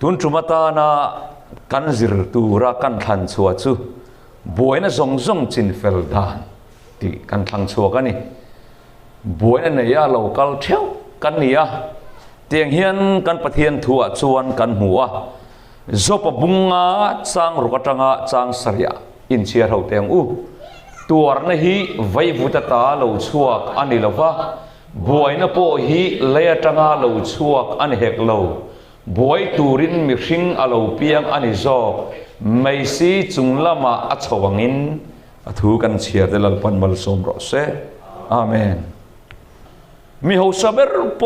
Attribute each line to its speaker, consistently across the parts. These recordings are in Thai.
Speaker 1: ทุนจุมาตานะกันจิรตูระกันทันชัวจูบวยนะซงจินเฟลดานที่กันทันชัวกันนี่บวยนะเนี่ยเรากัลเที่ยวกันเนี่ยเตียงเฮียนกันปะเทียนถั่วชวนกันหัวจบบุงงาจางรุกจังอาจางสริยอินเชียร์เราเตียงตัวนั้นฮีไว้บุตตาเราชัวอันนี้เราว่าบวยนะโปฮีเลี้ยจังอาเราชัวอันเฮกเราบวยตูรินมิชิงอาเราเปียงอันนี้โซไม่ซีจุงละมาอัศวังินถูกันเชียร์เดลัลปันมัลสมรสเซอาเมนมีหัวสับเบอร์โป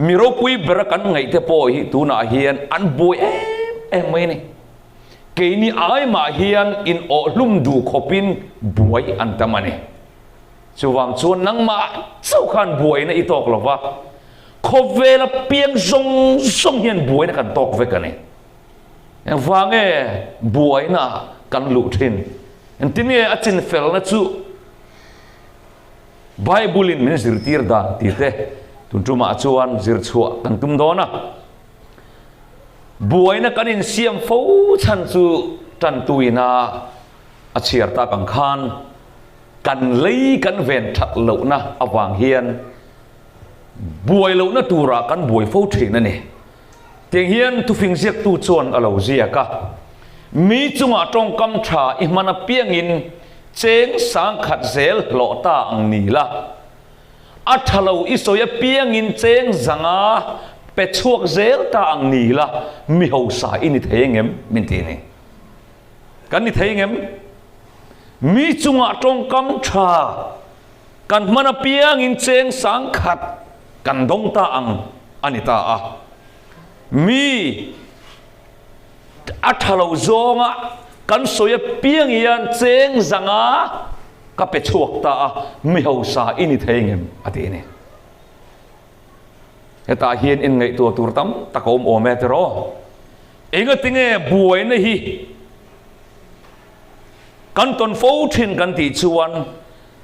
Speaker 1: มีรูปุยเบรกันไงเทโปฮีตูน่าเฮียนอันบวยไม่นี่เกนี่ไอ้มาเฮียนอินโอลุ่มดูขบินบวยอันตมันนี่ชวางชวนนังมาเจ้าขันบวยนะอีตอกหรอวะขบเวลาเปียงซงเฮียนบวยนะกันตอกเวกันนี่ยังฟังบวยนะกันลุทินอันที่นี่อาจารย์เฟลนะจูไบเบิลินมันสิร์ตีร์ดาตีเตตุนจุมาชวนสิร์ชัวกันตุมโดนะบวยนะกันอินเสียมฟูชันจูจันตุยนะอาเชียร์ตากังคานกันเลยกันเวนทัดเหล่านะอวางเฮียนบวยเหล่านะตูระกันบวยฟูถิ่นนั่นเองเตียงเฮียนตุฟิงเสียกตูชวนอเหล่าเสียกะมีจุงอาตรงกำชาอิมันเปียงินเจงสังขัดเซลหล่อตาอังนีละอัฐเหล่าอิโซยเปียงินเจงสังอาเป็ดชวกเซลตาอังนีละมีหัวสายอินิเทียงเอ็มมินตีนี่กันนิเทียงเอ็มมีจุงอาตรงกำชากันมันเปียงินเจงสังขัดกันดงตาอังอันนี้ตาอะมีอัฐเหล่าจงอ่ะกันสวยเปียงยันเจงสังอากับเป็ดชวกตาไม่หัวสายอินิเทียงเอ็มอันนี้เนี่ยตาเฮียนอินไงตัวตูร์ตั้มตะโกมโอเมตรอเองก็ติงบวยนะฮีกันตนฟูทินกันตีชวน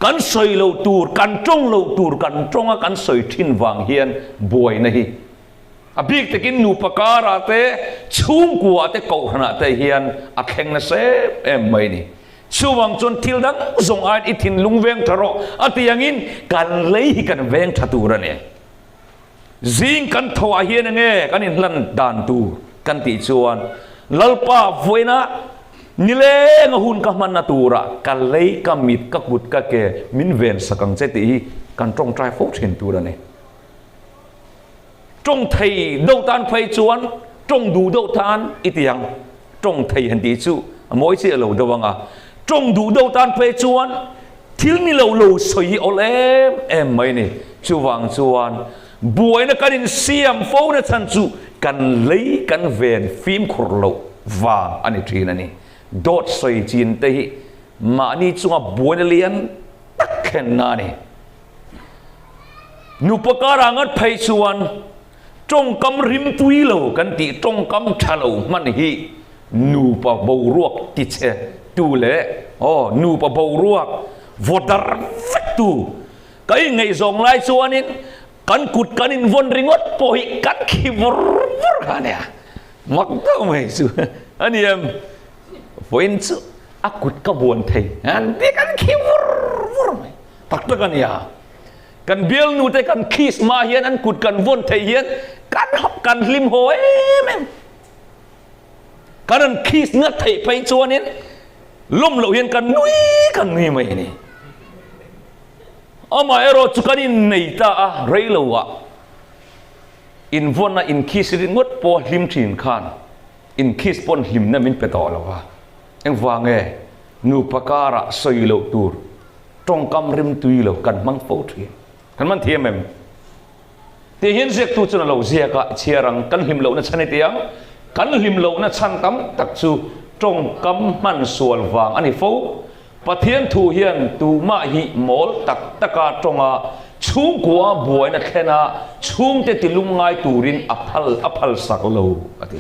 Speaker 1: กันสวยเหล่าตูร์กันจงเหล่าตูร์กันจงกันสวยทินวางเฮียนบวยนะฮีอภิกตะกินนูปการะเตชุ่มกัวเตเกาขนาดเตเฮียนอักแข่งนะเซไม่นี่ช่วงจนทิลดังส่งอ่านอิทินลุงเวงทรออัติยังอินกันเลยกันเวงทัตูระเนี่ยจิงกันทว่าเฮียนเงกันอินลันดานตูกันติชวนลัลปาฟวยนะนิเลงหุ่นกมันนาตูระกันเลยกันมิดกักบุตรกักเกมินเวนสังเจติกันตรงใจฟุกเห็นตูระเนี่ยจงไทยดูตานไฟชวนจงดูดูตานอิติยังจงไทยเห็นดีชูมวยเสียเหล่าเดวังอ่ะจงดูดูตานไฟชวนทิลนี่เหล่าสวยโอเลมไม่นี่ชูวังชวนบวยนะกันอินเสียมโฟนะชันจูกันเลยกันเวนฟิล์มครโลวาอันนี้ทีนั่นนี่โดดสวยจีนเตะมานี่จุงบวยนะเลียนตักแค่นานี่นุปการะงัดไพชวนจงกำริมตุยโลกันตีจงกำชะโลมันฮีนูปะบูรวกติเชตูเล่นูปะบูรวกวอดาร์ฟิตูก็ยังไงส่งไล่ชวนนี่กันกุดกันอินวนริงอดโปหิกันขี้วอร์กันเนี่ยมักต้องไม่สู้อันนี้พอยน์สู้อากุดกบวนเทอันนี้กันขี้วอร์ไหมตักตะกันเนี่ยกันเบลนูเตกันคีสมาเฮียนอันกุดกันวนเทเฮียนกันหับกันลิมโหยแม่กันคีสเนื้อเทไปชวนนี่ล้มเหลวเฮียนกันนุ้ยกันนี่ไม่นี่อามาเอโรจุกันอินเนตาเรลวะอินวนนะอินคีสริงดปอลิมทินขานอินคีสปอนลิมนะมินเปตอลวะเอ็งฟังนูปการะสอยเหลวตูร์ตรงกำริมตุยเหลวกันมังโฟทีกันมันเทียมเอ็มที่เห็นเสียตูจนเหลวเสียกะเชียรังกันลิมเหลวนะชันเตียงกันลิมเหลวนะชันกำตักจูตรงกำมันส่วนวางอันนี้โฟปะเทียนทูเฮียนตูมาหิโมลตักตะกาตรงอาชุ่มกัวบวยนักแค่นาชุ่มเตติลุงไงตูรินอภัลสักโลอติ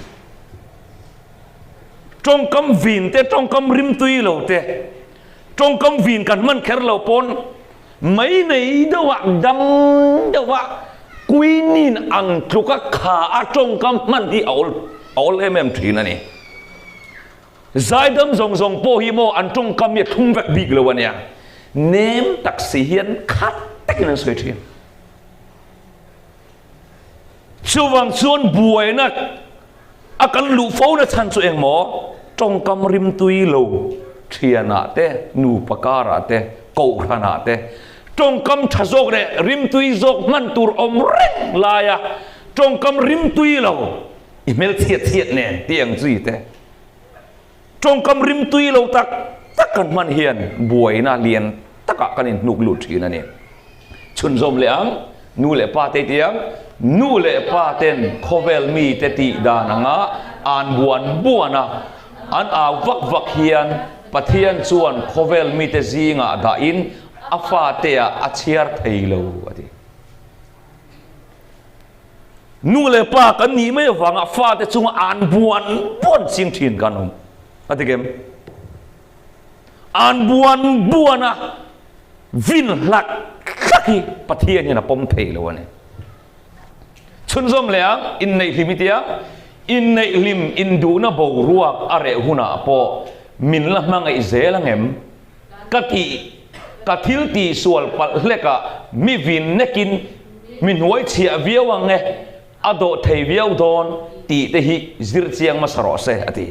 Speaker 1: ตรงกำวินเตตรงกำริมตุยโลเตตรงกำวินกันมันแค่เราปนไม่ในเดวะดังเดวะ กุยนินอังทุกขาอาจงกำมันที่เอาเลยแม่มทีนั่นนี่ใจดำซงโปฮิโมอันจงกำเนี่ยทุ่งแบบบิ๊กเลยวันเนี้ยเนมตักสีเฮียนคัดตักนั่นสวยทีช่วงส่วนบวยนะอาการหลุดฟ้านะฉันตัวเองหมอจงกำริมตุยโลเทียนาเตนูปการาเตโกขนาเตจงกำชะโจกเดริมตุยโจกมันตูรอมเร่งลายะจงกำริมตุยโลอีเมลเทียดเนี่ยเตียงจีเตจงกำริมตุยโลตักกันมันเฮียนบวยนะเลียนตักกันนี่นุกหลุดทีนั่นเนี่ยชุนจมเหลียงนูเลปาเตียงนูเลปาเตนโคเวลมีเตติดานังอันบัวนะอันวักเฮียนปะเทียนส่วนโคเวลมีเตซีงาดาอินอาฟาเตียอาเชียร์ไทยโลอดีนูเลปากันนี้ไม่ฟังอาฟาเตจุงอันบัวสิงทินกันอดีเกมอันบัวนะวินหลักขี้ปะเทียนเนี่ยนะปมเทยโลเนี่ยชุนซอมเหลียงอินในลิมิเตียอินในลิมอินดูนะบรัวอะไรหุนาพอมินละมังไอเซลังเอ็มกะทิลตีส่วนปัลเล็กมีวินเนกินมินไว้เชียเวียวังเงอโดเทเวียวดอนตีเตหิซิรเซียงมาสรอเซอติ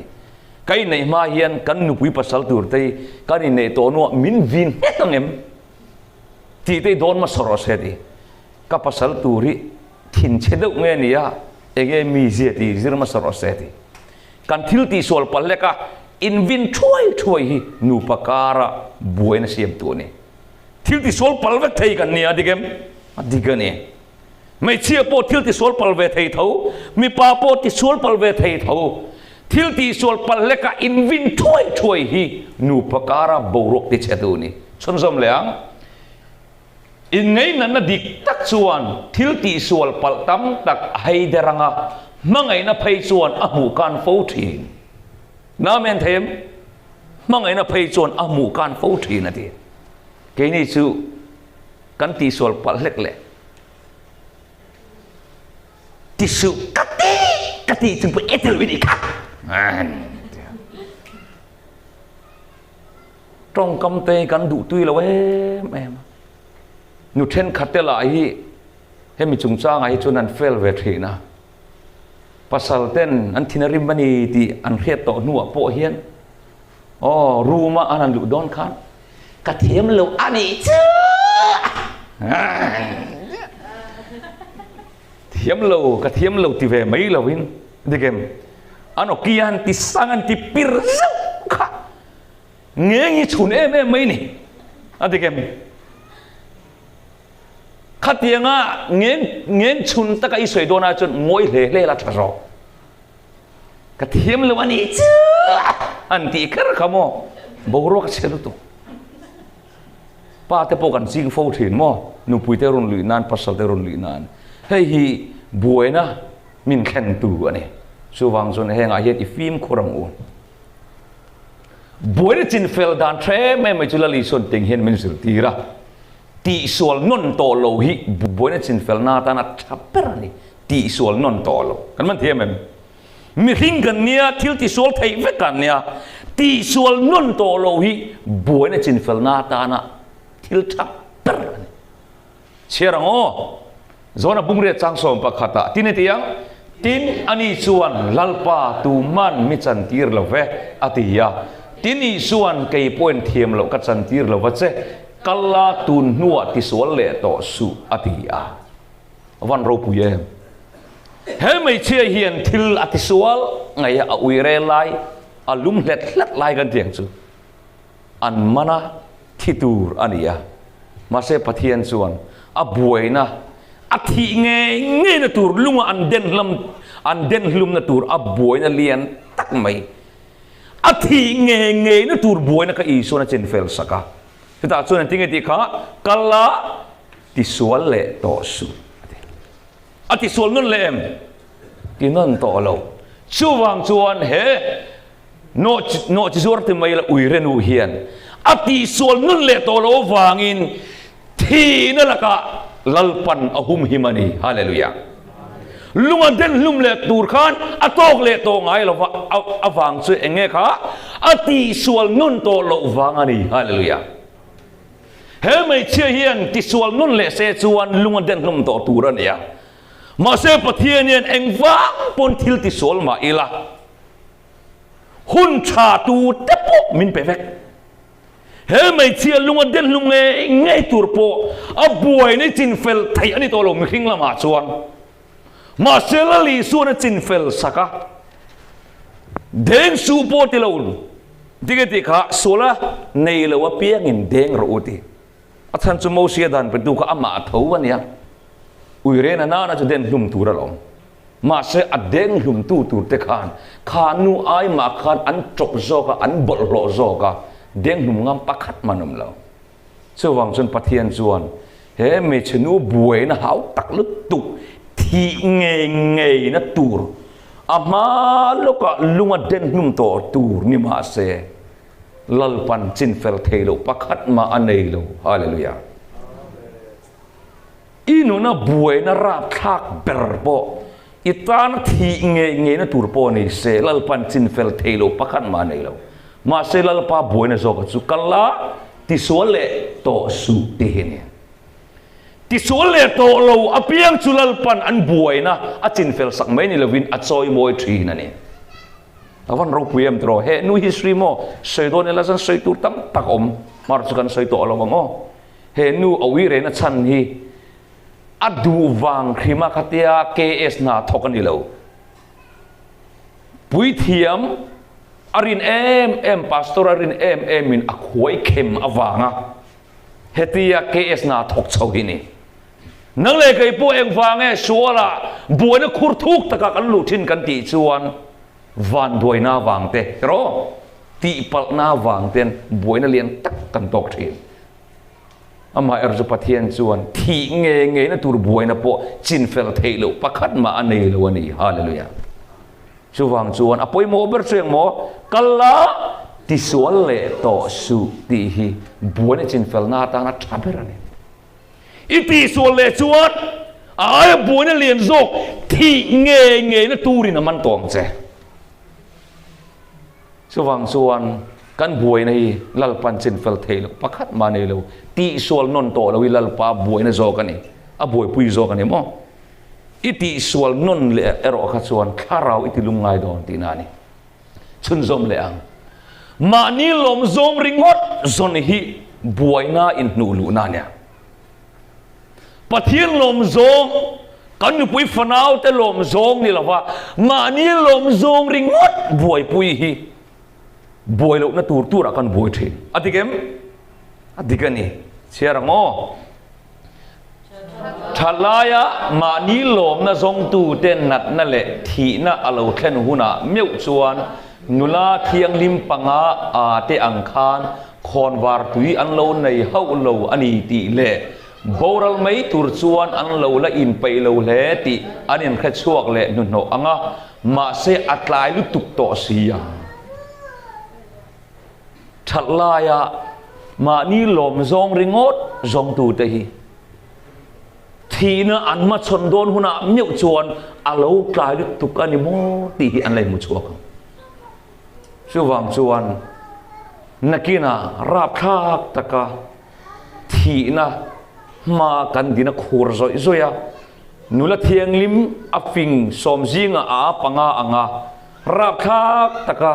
Speaker 1: ใครในมาเฮียนกันนุปุยปัสสัลตูร์เตกันในตัวนัวมินวินเนตังเอ็มตีเตดอนมาสรอเซติกับปัสสัลตูริทินเชดเงนี่ยเองมีเสียตีซิรมาสรอเซติกันทิลตีส่วนปัลเล็กอินวินช่วยนูปการะบวยนะเสียมตัวนี้ทิลที่โซลปัลเวทไทยกันเนี่ยดิเกมดิกันเนี่ยไม่เชื่อโปทิลที่โซลปัลเวทไทยเท่ามีป้าโปที่โซลปัลเวทไทยเท่าทิลที่โซลปัลเล็กอินวินช่วยนูปการะบวรกที่เชตัวนี้ชนสมเหลียงอินไงนั่นน่ะดิกตักส่วนทิลที่โซลปัลตั้มตักให้เดรังมังไงน่ะไปส่วนอาหมูการฟูทีน้าเมนเทมมังไงน่ะไปส่วนอาหมูการฟูทีนั่นทีแค่นี้ชูกันตีส่วนปัลเล็กเลยที่สุกติจึงเป็นเอเทลวินิค่ะตรงกำเตกันดุตุยแล้วเว้ยแม่หนูเช่นขัดเตล่าให้มีจุงจ้างไอ้ชนนั้นเฟลเวทีนะปัสสาวะเต้นอันทินาริมบันีที่อันเขียดต่อหนัวโปเฮียนอ๋อรู้มาอันนั้นดุดอนคันกระเทียมโลอันนี้เชื่อเทียมโลกระเทียมโลที่เวไม่เราวินดิเกมอันอกี้อันที่สังอันที่ปิรซุค่ะเงี้ยชุนไม่นี่อันดิเกมขัดยังเงี้ยชุนตะกี้สวยโดนจนงวยเล่ละทรอกระเทียมโลอันนี้เชื่ออันที่กระขโมยบวรกเชื่อตัวป้าเตปกันซิงฟูถินมั่วนุปุยเตรุนลุยนานปัสสาวะเตรุนลุยนานเฮ้ยบัวนะมินแข็งตัวนี่สุวังส่วนแห่งอาเฮียอีฟิมครังอุนบัวนี่จินเฟลดานเทรไม่จุลลีส่วนติงเห็นมินสุตีระตีส่วนนนโตโลหิบัวนี่จินเฟลนาตานัดชับเปรนี่ตีส่วนนนโตโลกันมันเทียมมั้ยมีริงกันเนี่ยทิลตีส่วนไทยเวกันเนี่ยตีส่วนนนโตโลหิบัวนี่จินเฟลนาตานะทิลชับเปรนี่เชื่อรังโอzona bungre changsom pakhata tinetiang tin ani chuan lalpa tu man mi chantir love atia tini chuan kei point thiam lo ka chantir lo wache kala tun nuwa ti sol le to su atia van ro puye he mai che hian thil atisual ngai a uire lai alum let lai kan tiang chu an mana thitur ania ma se pathian chuan a buainaอธิเงยนะตูร์ลุงอันเด่นลุมนะตูร์อับบวยนะเลียนตักไม่อธิเงยนะตูร์บวยนะก็อีส่วนเจนเฟลสักที่ตาส่วนที่เงติข้ากลาที่ส่วนเละต่อสู้อธิส่วนนั่นเล่มที่นั่นต่อเราช่วงชวนเฮโนจิส่วนที่ไม่ละอุยเรนูเฮียนอธิส่วนนั่นเละต่อเราวางอินที่นั่นละก็ lalpan ahum himani hallelujah lunga den lum le tur khan atok le to ngai lo awang chu enge kha ati sual nun to lo wangani hallelujah he mai chia hian ti sual nun le se chuan lunga den lum to turan ya ma se pathian yen engwang pon thil ti sol ma ila hun cha tu tepo min pevek he mai chia lunga den lunge ngai turpo a buai ni Chinfel thai ani to lo mi khing lama chuan ma se la li su na Chinfel saka deng su po ti lo digeti kha sola nei lo wa piang in deng ro uti athan chu mo sia dan pe tu ka ama thau ania uire na na chu den lum tur lo ma se adeng lum tu tur te khan khanu ai ma khan an chok zo ka an bol lo zo ka deng lum ngam pakhat manum lo chu wang chun pathian chuan he me chnu buai na hau tak lut tu thi nge nge na tur ama loka lunga den lum to tur ni ma se lalpan Chinfel thelo pakhat ma anei lo hallelujah inu na buai na rap thak berpo itan thi nge nge na turpo ni se lalpan Chinfel thelo pakhat ma nei lo ma se lalpa buai na zo ka chu kala ti sole to su ti hin ti sole to lo apiang chu lalpan an buai na a Chinfel sak mai ni lovin a choi moi thi na ni awan ro puem tro he nu history mo sei don ela san sei tur tam tak om mar chu kan sei to lo ngo he nu awi re na chan hi adu wang khima khatia ks na thokani lo pui thiam arin em pastor arin em min akhoi khem awanga hetia ks na thok chau hi ni nang le kai po eng wange suala buana khur thuk taka kan lu thin kan ti chuan van duai na wang te ro ti pal na wang ten buina lian tak kan tok thin ama erju pathian chuan thi nge nge na tur buina po Chinfel thelo pakhat ma anei lo ani hallelujah chu wang chuan apoi mo ber cheng mo kala ti sual le to su ti hi buina Chinfel na ta na thaberani iti sual le chuan ai buina lian zok thi nge nge na turin man tong che chuwang chuan kan buai na hi lalpan Chinfel thelo pakhat ma nei lo ti sual non to lo lalpa buai na zo kani a buai pui zo kani mo iti sual non le ero kha chuan tharau iti lungai don ti na ni chun zom le ang ma ni lom zom ringot zon hi buai na in nu lu na nya pathian lom zong kan nu pui fanau te lom zong ni lawa ma ni lom zong ringot buai pui hi buai lo na tur akan buai thin atigem adigani chiarango thalaya mani lom na zong tu ten nat na le thi na alo thlen huna meu chuan nula thiang lim panga a te ang khan khon war tui an lo nei hau lo ani ti le boral mai tur chuan an lo la in pai lo le ti anin kha chuak le nu no anga ma se atlai lu tuk to sia thalaya ma ni lom zong ringot zong tu te hi thina an ma chon don huna meu chuan alo tlai lu tuk ani mo ti hi an lai mu chuak chuwang chuan nakina rap thak taka thina ma kan dina khur zoi zoya nula thiang lim afing somjinga a panga anga rap thak taka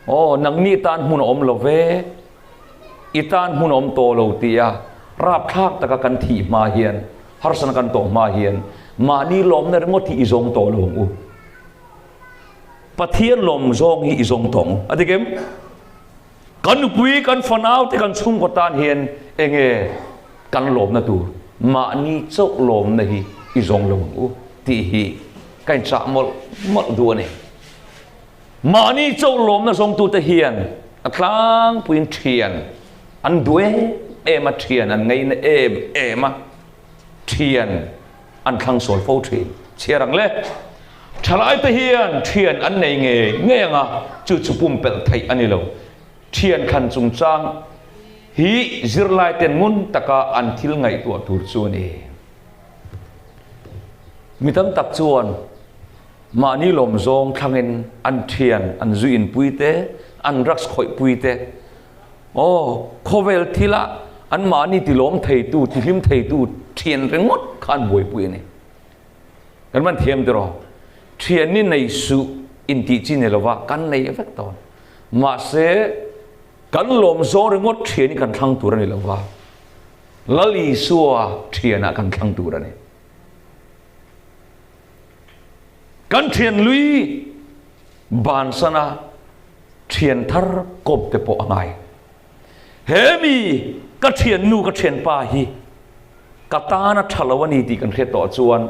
Speaker 1: o nang ni tan mun om love itan mun om to lo tia rap thak taka kan thi ma hian harsana kan to ma hian ma ni lom na ngo thi izong to lo u pathian lom zong hi izong tong adigem kan pui kan fanau te kan chung ko tan hian enge kan lom na tu ma ni chok lom na hi izong lo u ti hi kan cha mol mol du ne ma ni chok lom na zong tu te hian atlang puin thian an due ema thian an ngai na ema thian an thang sol fo thian chiarang le thalai te hian thian an nei nge nga chu chu pum pel thai ani lo thian khan chung chang hi zirlai ten mun taka an thil ngai tu tur chu ni มีตั้งตักจวนมานี่ลมซองทางเงินอันเทียนอันจุอินปุยเตอันรักข่อยปุยเตโอ้โคเวลทีละอันมานี่ติล้มไทยตูติลิมไทยตูเทียนเร่งหมดขันบวยปุยนี่กันมันเทียมตรอเทียนนี่ในสุอินติจินเลวะกันในเอฟเฟกต์ตอนมาเสกันลมซองเร่งหมดเทียนนี่กันทั้งตัวนี่เลวะลลีสัวเทียนกันทั้งตัวนี่กันเทียนลุยบานสนะเทียนทารกบเตปอไงเฮมีกระเทียนนูกระเทียนปาฮีกตานะทลวันนี้ตีกันเทต่อจวน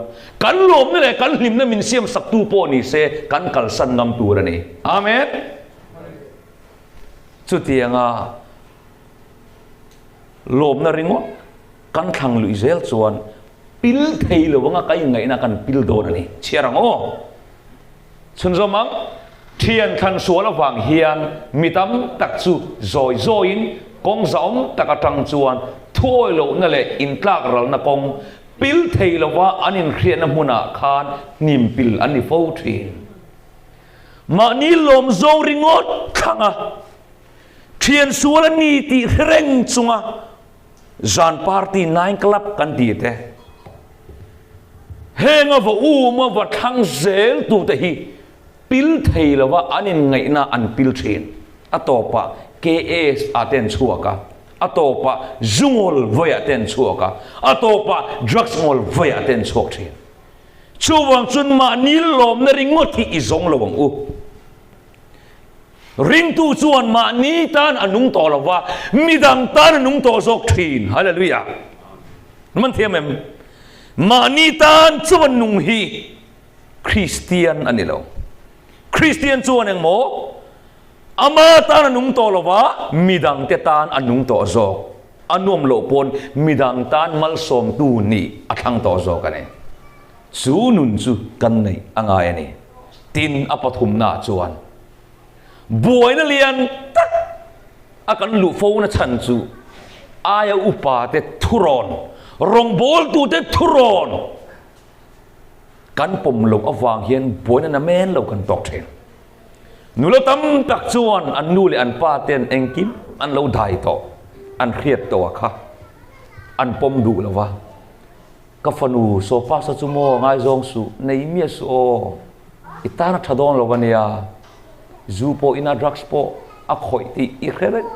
Speaker 1: กันลมนี่แหละกันลิมนั่นมินเสียมสักตูโปนี่เสกันกัลสันนำตัวนี่อาเมนจุดที่ยังลมนั่นริงวะกันขังลุยเซลจวนปิลเทยเลยว่าไงยังไงนะกันปิลโดนนี่เชียรังโอฉันสมังเทียนขันสวนระหว่างเฮียนมีตั้มตักจูจอยจอยกงสอมตักตังจวนทั่วโลกนั่นแหละอินทรากรัลนักงปิลเทยเลยว่าอันนี้เครียดน้ำมุนาคานนิมปิลอันนี้ฟูทีมานี่ลมโจริงอดขังเทียนสวนนี้ตีเร่งจุงจานปาร์ตี้นายกลับกันดีเตเฮงว่าอูมาว่าทั้งเซลตัวเตหีปิลเทยละว่าอันนี้ไงนะอันปิลเทนอัตโตปะเคเอสอาเทนชัวกะอัตโตปะจุงอลไว้อาเทนชัวกะอัตโตปะดรักส์อลไว้อาเทนชัวเทนชัววังจุนมานิลมนริงอที่อิจงละวังอูริงตูจวนมานีตันอนุงตอละว่ามีดังตันอนุงตอจกทีนฮาเลลูยามันเทียมมานีตันจวนนุงฮีคริสเตียนอันนี้เราคริสเตียนจวนยังโมอามาตันอนุงตอละว่ามีดังเตตันอนุงตอจกอนุมโลปนมีดังตันมัลสมตูนี่อัทังตอจกันเองสูนุนจูกันในอ่างไงนี่ตินอปฐุมนาจวนบวยนั่นเลียนตักอาการลุฟูนั่นฉันจูอายอุปาเตทุรอนรองบอลตูเตทุรอนกันปมลงอวางเฮียนบวยนั่นแม่นเรากันตอกเทนนูเราตั้มตักจวนอันนูเลยอันป้าเตนเองกินอันเราได้ต่ออันเครียดตัวค่ะอันปมดูแล้ววะกัฟนูโซฟาสจุโมง่ายจงสุในเมียโซอิตานัทดอนเราวันนี้จูโปอินาดรักส์โปอักข่อยตีอีกเรื่อง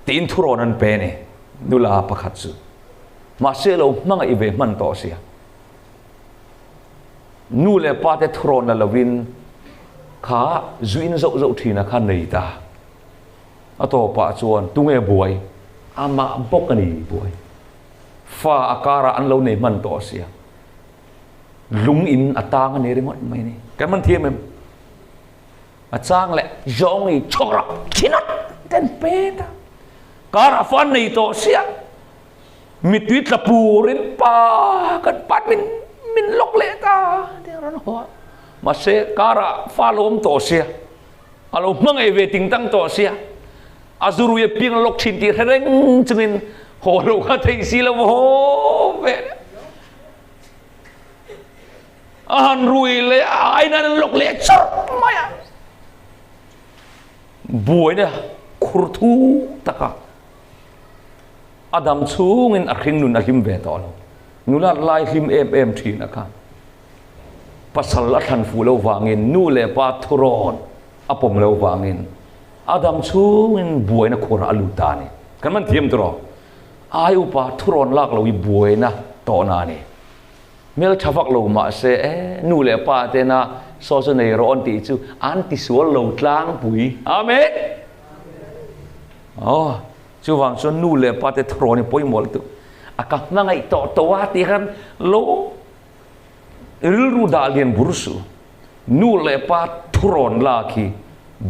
Speaker 1: ตีนทุรนันเป็นดูลาปะขัดจูมาเสียเรามั่งอีเวมันต่อเสียนู่นเลยป้าเตทุรนันละวินขาจูอินเจ้าทีนะข้าในตาอัตโตปะจวนตุ้งเอ๋บวยอามาบกกันอีบวยฟ้าอากาศอันเราในมันต่อเสียลุงอินอัตตากันนี่ได้หมดไหมนี่แกมันเทียมมั้ยอาจารย์แหละยองอีชกรักชินัดเต็นเปตาการฟันในตัวเสียมิตรตะปูรินปากันปัดมินลกเลตาเดี๋ยวรันหัวมาเสการฟ้าลมตัวเสียอารมณ์มังไอเวติงตั้งตัวเสียอาซูรุยเพียงลกชินตีเร่งจึงโหลูกที่สิละโหเวอาหารรุยเลยไอ้นั่นลกเล็กชอบไม่อะบวยเนี่ยครูทูตะกะอดัมชูเงินอักขิงนุนอักขิมเวตอลนุลาไลขิมเอ็มทีนะคะปัสสาวะทันฟูเลวางเงินนูเลปาทุรอนอปมเลวางเงินอดัมชูเงินบวยนะโคราลุตานี่กันมันเทียมตรออายุปาทุรอนลากเราอีบวยนะต่อนานี่เมื่อชาวฟักเรามาเสนูเลปาเตนะโซเซเนโรอันติจูอันติสวลเราตลางปุยอาเมนอ๋อจูวังชนนูเลปาเตทรอนี่ปุยหมดตุอากาศนั่งไอต่อตัวที่กันโลรูดาเลียนบุรุษนูเลปาทรอนลาคี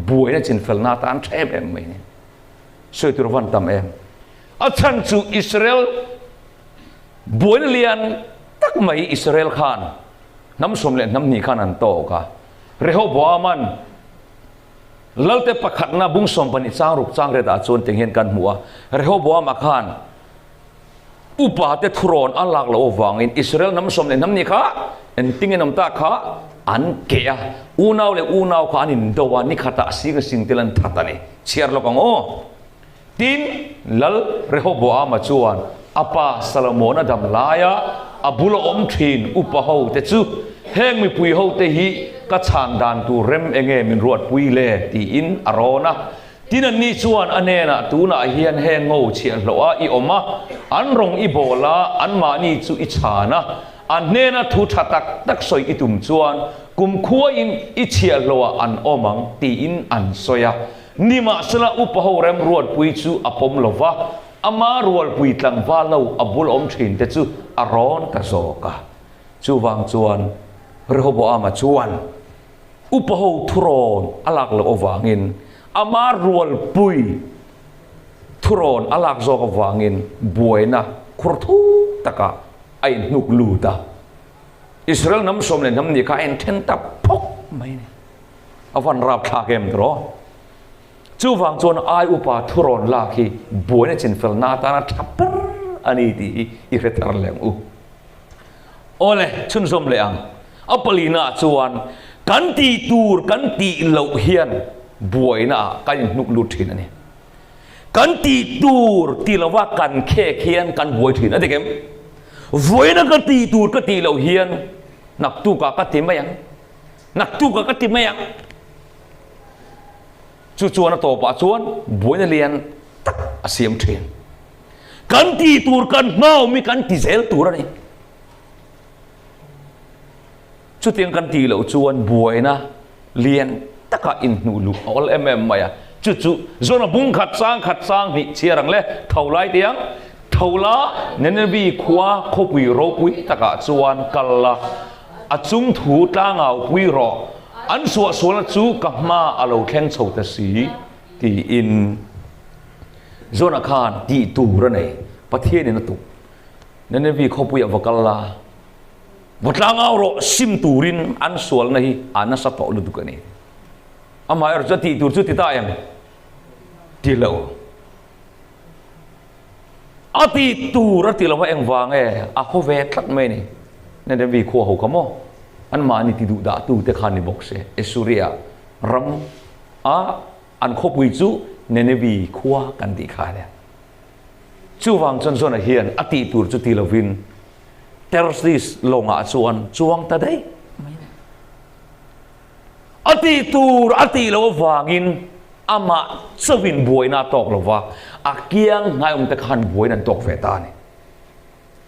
Speaker 1: บวยนะจินเฟลนาตานเทมเมนี่ช่วยตัววันตามอาจารย์จูอิสราเอลบวยเลียนตักไม่อิสราเอลขานน้ำสมเลนน้ำนี่ขานันโตกะเรโฮบอามันลัลเตปะขัดนาบุ้งสมปนิจางรุกจางเรดาจวนเตียงเห็นกันหัวเรโฮบอามาขาน อุปาเตทุรอนอัลลักละวังอินอิสราเอลน้ำสมเลยน้ำนี่ค่ะเอ็นติงเงินน้ำตาค่ะอันเกียอูนาวเลยอูนาวค่ะอันนี้ตัววันนี้ขัดสิ่งสิ่งที่ลันทัดนี่เชียร์ลูกงอทีมลัลเรโฮโบอามาจวนอาปาซาลโมนอดัมลายาอับุลอมทินอุปาหูเตจูเฮงมีปุยหูเตฮีกัจฉานดานตูเร็มเองมินรวดปุยเล่ตีอินอารอนะที่นั่นนี่ชวนอันเนน่ะตูน่ะเฮียนเฮงโง่เชียนหลัวอีอมาอันรงอีโบลาอันมานี่จูอิชานะอันเนน่ะทุทักตักสอยอิตุมชวนกุมขัวอินอิเชียหลัวอันอมังตีอินอันสอยนี่มาสละอุปหูเร็มรวดปุยจูอปมลวะอามารวดปุยตังวาเลวอบุลอมชินเตจูอารอนกะโซกะจูวังชวนเรโฮโบอามาชวนอุปหูทุรอนอลักละอวังอินอามารวลปุยทุรอนอลักโซกวังอินบวยนะครทุตะกะไอนุกลูตาอิสราเอลน้ำสมเลยน้ำนี่ค่ะเอ็นเทนตับพกไม่เนี่ยอวันรับทาเกมตรอจู่ฟังจนไออุปาทุรอนลาคีบวยนะจินเฟลนาตานะทับเปอร์อันนี้ที่อิเรตาร์เลงอุโอเลชุนสมเลยอังอัปลีนาจวนกันตีตูร์กันตีเหลาเฮียนบวยนะกันนุกลุดถินนี่กันตีตูร์ตีละว่ากันแค่เฮียนกันบวยถินนะเด็กเอ็มบวยนะกันตีตูร์กันตีเหลาเฮียนนักตูกะกันตีไม่ยังนักตูกะกันตีไม่ยังจู่ๆนะโตป่าชวนบวยนะเรียนตักเสียมเทนกันตีตูร์กันเมามีกันตีเซลตูร์นี่ชุดเตียงกันตีเหล่าชวนบวยนะเรียนตะกะอินนูลูออลเอ็มมาอะจู่ๆจนบุ้งขัดสร้างนี่เชียรังเล่เท่าไรเตียงเท่าละเนนบีขวาขบวิโรปุยตะกะชวนกัลละอาจุงถูตางเอาปุยรออันส่วนจูกับมาอาลูแข่งโชว์ตสีที่อินจนอาคารที่ตูระเนี่ยประเทศนี้นะตุเนนบีขบวิอวกัลละบทลางเอาโรซิมตูรินอันส่วนนี้อันนั้นสัตว์ลุดุกันนี่อามาร์จะตีตูจุดที่ตายังที่เลวอาตีตูรตีเลวเองวางอาโคเวทัดไม่นี่นั่นเดี๋ยววิขัวหัวขโมอันมานี่ที่ดูด่าตูเตคานิบ็อกเซเอสุริยารำอันคบวิจูนั่นเดี๋ยววิขัวกันดีขาเนี่ยจู่วางจนเฮียนอาตีตูจุดที่เลวินเทอร์ซิสลงอาชวนจวงตาได้อติตูรอติโลวางินอามาสวินบวยนาตอกโลวาอาเกียงไงตะขันบวยนันตอกเวตานี่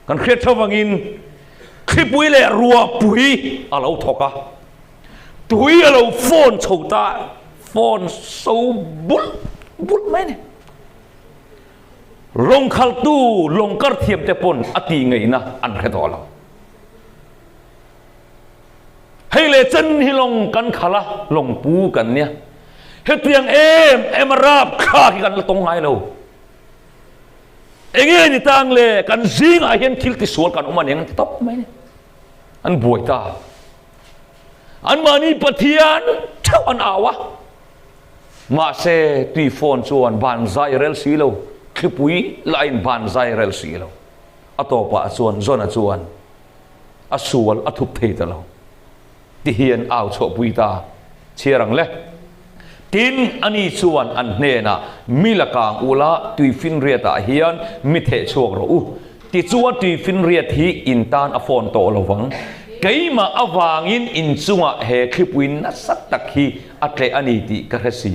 Speaker 1: กันเครียดชวางินคลิปวิเล่รัวปุยอาเราทอกะตุยอาเราฟอนโชตาฟอนโซบุลไหมเนี่ยลงขัลตูลงกระเทียมจะปนอติไงนะอันแค่ตัวเราให้เลจันให้ลงกันขละลงปูกันเนี่ยเฮตียงเอ็มราบฆ่ากันตรงไหนเราเองนี่ต่างเลยกันซิงอาเห็นทิลติสวลกันมันยังตบไหมเนี่ยอันบวยตาอันมานี่ปะเทียนเท่าอันอาวะมาเซตีฟอนชวนบานไซเรลซีโลคลิปวิไลน์บานไซเรลซีโลอัตโตปะชวนจนชวนอสวลอทุบเทตเราที่เฮียนเอาโชปุยตาเชียรังเล่ทินอันนี้ชวนอันเนน่ะมิลกางอุลาตุยฟินเรียตาเฮียนมิเทชวกเราที่ชวนตุยฟินเรียที่อินตานอฟอนโตระวังไกมาอวางินอินจุงะเฮคลิปวินนัสตักฮีอัตเลอันนี้ที่กระสี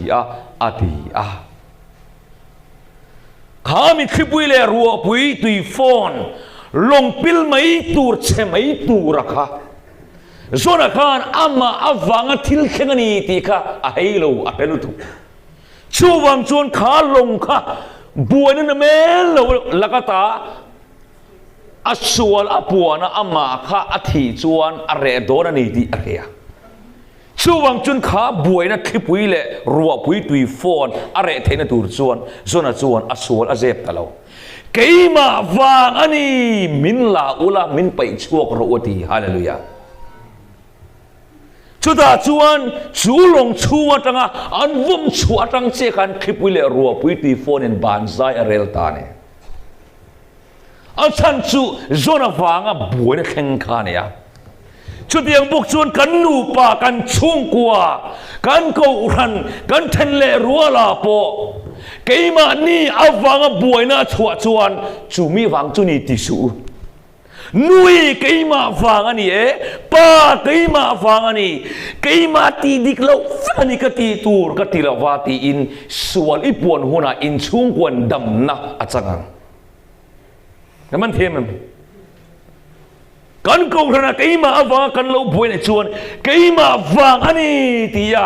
Speaker 1: อาดีข้ามีคลิปวิเลรัวปุยตุยฟอนลงปิลไม่ตูร์เชไม่ตูระค่ะส่วนอาคารอามาอวังทิลเขงนีติค่ะอาเฮโลอาเปลุตุชูวังชวนขาลงค่ะบัวนั่นเมลโลลักตาอสวลอปัวนะอามาค่ะอธิชวนอาเรโดนันนีติอาเรียชูวังชวนขาบัวนั่นคลิปวิเลรัวปุยตุยฟอนอาเรเทนตูร์ชวนส่วนชวนอสวลอาเจ็บตะโลเกี่ยมาวังอันนี้มินลาอุลามินไปชั่วกรัวตีฮาเลลูยาชุดอาชวนชูลงชัวจังอันวุ่นชัวจังเจกันคลิปวิเลรัวปุยตีโฟนในบ้านไซเรลตาเนี่ย อาชันจูโซนฟางบวยนะแข่งขันเนี่ยชุดยังบุกชวนกันนูปากันชุ่งกัวกันกูรันกันเทนเลรัวลาโปเกี่ยมานี่เอาฟางบวยนะชัวชวนจูมีฟางจูนี่ติสูนุยเกี่ยมาฟังอันนี้ป้าเกี่ยมาฟังอันนี้เกี่ยมาตีดิกเราฟังนี่ก็ตีตูร์ก็ตีละวาตีอินส่วนอีปวนหัวน่ะอินชุ่งกวนดำนะอาจารย์นั่นมันเทียมมันกันกูขนาดเกี่ยมาฟังกันเราบวยในชวนเกี่ยมาฟังอันนี้ที่ยา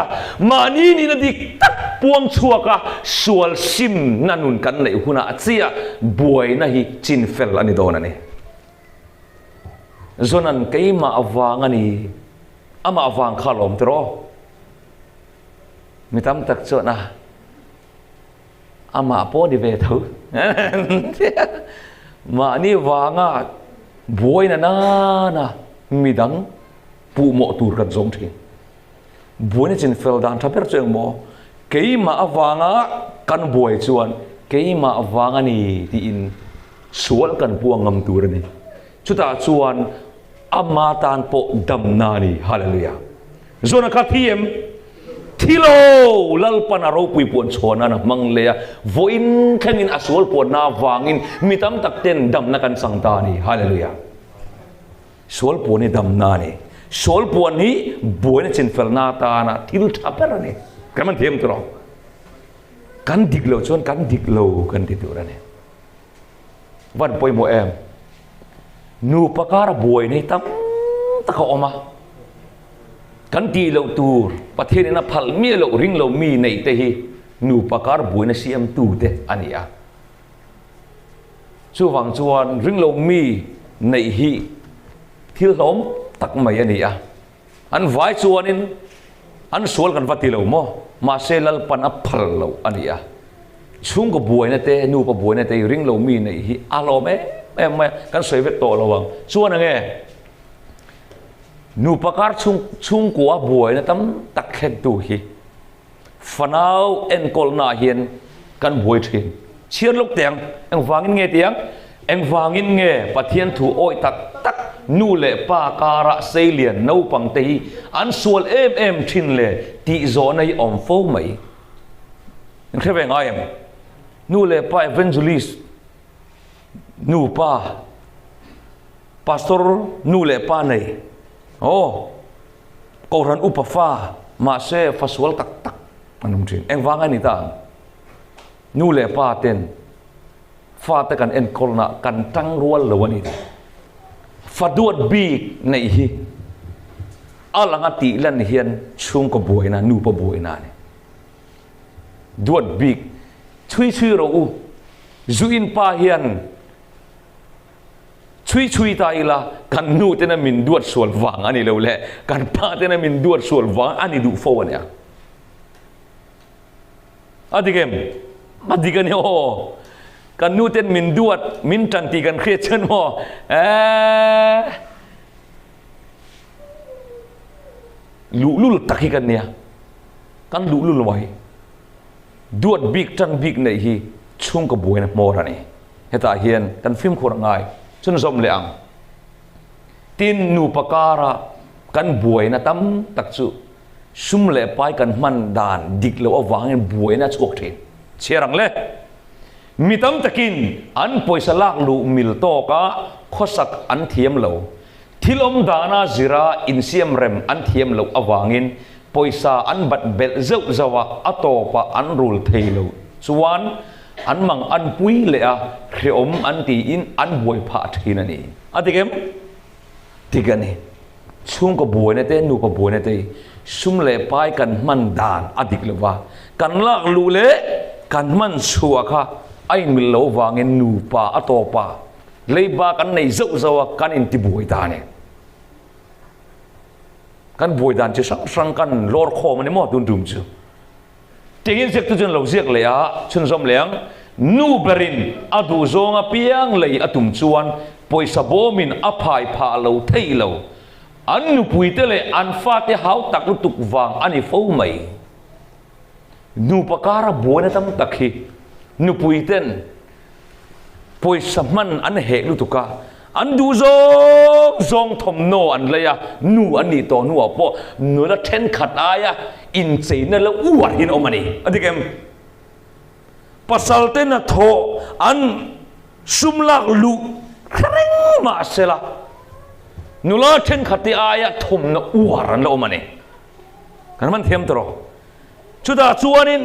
Speaker 1: มานี่นี่นะดิตักปวงชัวกะส่วนซิมนั่นนุนกันเลยหัวน่ะเสียบวยนะฮิจินเฟลอันนี้โดนอันนี้zonan kei ma awang ani ama awang khalom tro mitam tak cho na ama po di ve thu ma ni wanga buai na midang pu mo tur kan zong thi buai na chin fel dan thaper cheng mo kei ma awanga kan buai chuan kei ma awanga ni ti in sual kan puang ngam tur ni chuta chuan amatan po damnani hallelujah zona kathiem thilo lalpan aro pui pon chona na manglea voin khangin asol pon na wangin mitam takten damna kan sangtani hallelujah sol poni damnani sol poni boina chinfelna ta na thil thaperani kaman them tro kan diglo chon kan diglo kan titurani wan poi mo em nu pakara buai ni tam taka oma kan ti lo tur pathin na phal mi lo ring lo mi nei te hi nu pakar buai na siam tu te ania chu wang chuan ring lo mi nei hi thil lom tak mai ania an vai chuan in an sol kan vati lo mo ma selal pan a phal lo ania chung ko buai na te nu pa buai na te ring lo mi nei hi alo me em kan soi vet to lawang chuan ange nu pakar chung kwa buai na tam tak khet tu hi fanau en kol na hian kan buai thin chiar lok teng eng wangin nge tiang eng wangin nge pathian thu oi tak tak nu le pa kara seilian no pang te hi an sual em thin le ti zo nei om fo mai en khebe ngai em nu le pa evangelist nu pa pastor nu le pa nei ko ran upafa ma se fasual tak tak anum thin eng wanga ni ta nu le pa ten fa ta kan en kolna kan tang rual lawani faduat bi nei hi alanga ti lan hian chung ko buaina nu pa buaina ni duat bi chui ro u zuin pa hian chui ta ila kan nu tena min duat sual wang ani lo le kan pa tena min duat sual wang ani du fo ania adigem adigani kan nu ten min duat min tanti kan khre chen mo lu takhi kan nia kan lu wai duat big tan big nei hi chung ko buina morani heta hian kan film khur ngai chun zom leang tin nu pakara kan buai na tam tak chu sum le pai kan man dan dik lo awang buai na chok the cherang le mitam takin an poisa lak lu mil to ka khosak an thiam lo thilom dana zira insiam rem an thiam lo awangin poisa an bat bel zau zawa atopa an rul thailo chuan an mang an pui le a khreom an ti in an boi pha thina ni adigem tigani chung ko boi na te nu ko boi na te sum le pai kan man dan adik lewa kan lak lu le kan man chua kha ai mil lo wangin nu pa atopa leiba kan nei zau zawa kan in ti boi ta ne kan boi dan che sang kan lor kho mani mo dum chu tingin sek tu chen lo ziak le a chun som leang nu berin adu zonga piang lei atum chuan poisa bomin aphai pha lo thei lo an nu puite le an fa te hau tak lu tuk wang ani fo mai nu pakara boina tam takhi nu puiten ป่วยสมันอันเหตุลุตุกะอันดูซองทอมโนอันเลยอะนูอันนี้ตัวนูอ่ะพอนูละเทนขัดอายะอินเจนั่นละอ้วนหินออกมานี่อันที่เกมภาษาเต้นน่ะโทอันซุมลักลุครั้งมาเสละนูละเทนขัดอายะทอมน่ะอ้วนละออกมานี่กันมันเทียมตรอชุดาชวนิน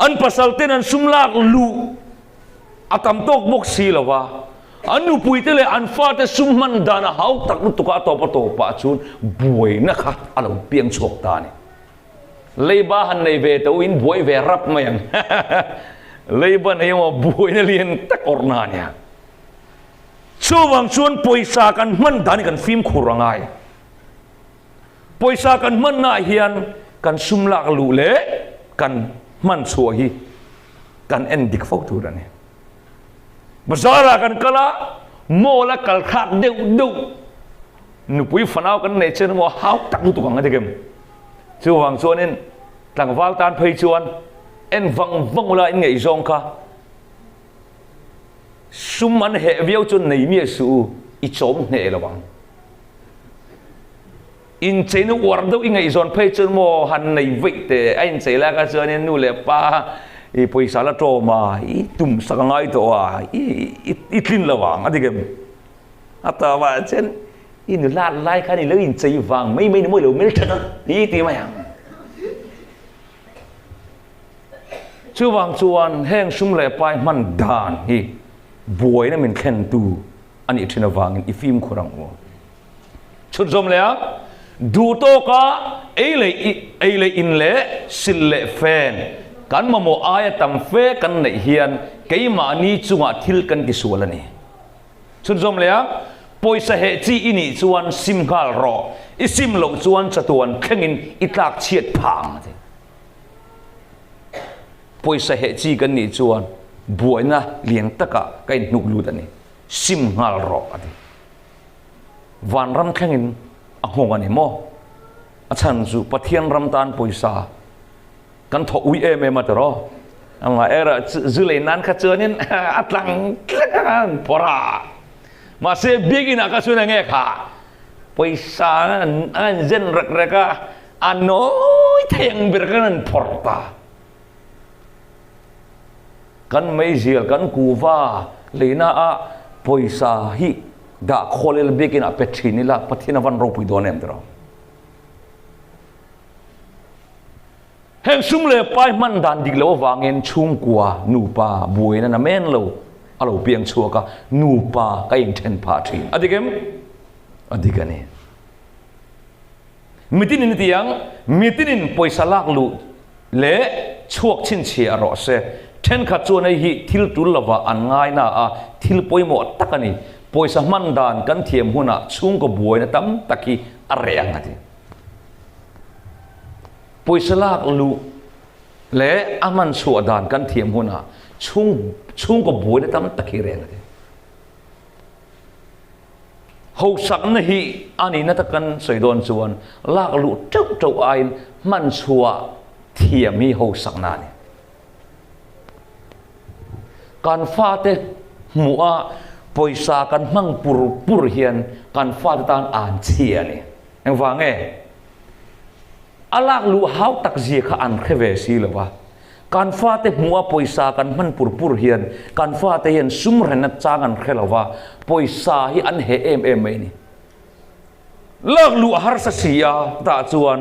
Speaker 1: อันภาษาเต้นอันซุมลักลุอาตามตกบกสีละวะอันนู้ปุยเตเลยอันฟาเตซุมมันดานะเขาตักนุตุกะตัวปะโตปะชุนบวยนะครับอะไรเปียงชกตานี่เลยบ้านในเวทวินบวยเวรับมาอย่างเลยบ้านในว่าบวยนั่นเรียนตักอร์นาเนี่ยช่วงชวนปุยสากันมันดานี่กันฟิล์มขุรังไงปุยสากันมันน่าเฮียนกันซุมลักลุเละกันมันชัวฮีกันเอ็นดิกฟอกตูดันเนี่ยbesar kan kala mola kal khat deu nu pui fanau kan ne chen mo hau tak tu kang ade gem chu wang chuan in tlang wal tan phei chuan en wang la in ngei zong kha sum man he viau chun nei mi su I chom ne lawang in chen war do in ngei zon phei chun mo han nei vik te ain sei la ka chuan in nu le pa I poi sala to ma I tum sakangai to I tlin lawang adigem atawa chen I nu la lai kha ni lo in chei wang mai mai mo lo mel thana I ti ma yang chu wang chuan heng sum le pai man dan hi buai na min khen tu ani thina wang I film khurang mo chut zom le du to ka ei le in le sil le fen kan mamo aya tam fe kan nei hian keima ni chunga thil kan ki sualani chun zom le poisa he chi ini chuan sim gal ro I sim lo chuan chatuan khengin itlak chiat phang poisa he chi kan ni chuan buaina liang taka kai nuk lut ani sim gal ro ati van ram khengin a hong ani mo a chan zu pathian ram tan poisa kan thọ ui em mà tao mà era dư lấy nan khát chơi nên atlang pora mà sẽ biết cái nào cái chuyện này nghe cả paysa an dân rắc rắc an nói thèn biệt cái nan porta kan mấy gì kan kuva lấy na paysa hi đã khó lên biết cái nào petrini là pathina van ropi don em tao heng sum le pai man dan dik lo wangen chung kwa nu pa buina na men lo alo piang chua ka nu pa ka ing ten pa thin adigem adigani mitinin tiang mitinin poisa lak lu le chuak chin chi aro se ten kha chu nei hi thil tul lawa an ngai na thil poimo takani poisa man dan kan thiam huna chung ko buina tam taki areang ati poisa lak lu le aman su adan kan thiam huna chung ko boi na tam takhi reng ate ho sak na hi ani na takan soidon chuan lak lu tou ain man chua thiam hi ho sak na ni kan fa te mua poisa kan mang pur hian kan fa tan an chia ni eng wa nge alak lu hau tak zia kha an kheve si lawa kan fa te mua poisa kan man pur hian kan fa te hian sum ren na changan khelawa poisa hi an he em mai ni lak lu har sa sia ta chuan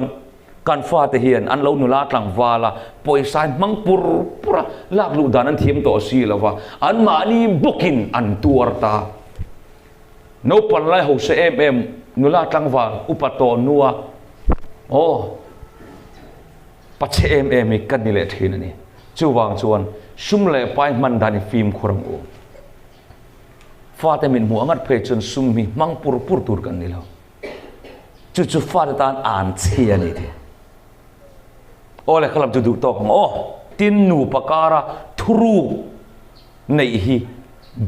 Speaker 1: kan fa te hian an lo nu la tlang wala poisa mang pura lak lu dan an thiam to si lawa an ma ni bukin an tuarta no pan lai ho se em nu la tlang wal upato nuwa oh pache em kan ni le thin ani chu wang chuan sum le pai man dani film khurang o fa te min mu angat phe chun sum mi mang pur tur kan ni lo chu fa tan an chi ani de ole khalam tu du to o tin nu pakara thuru nei hi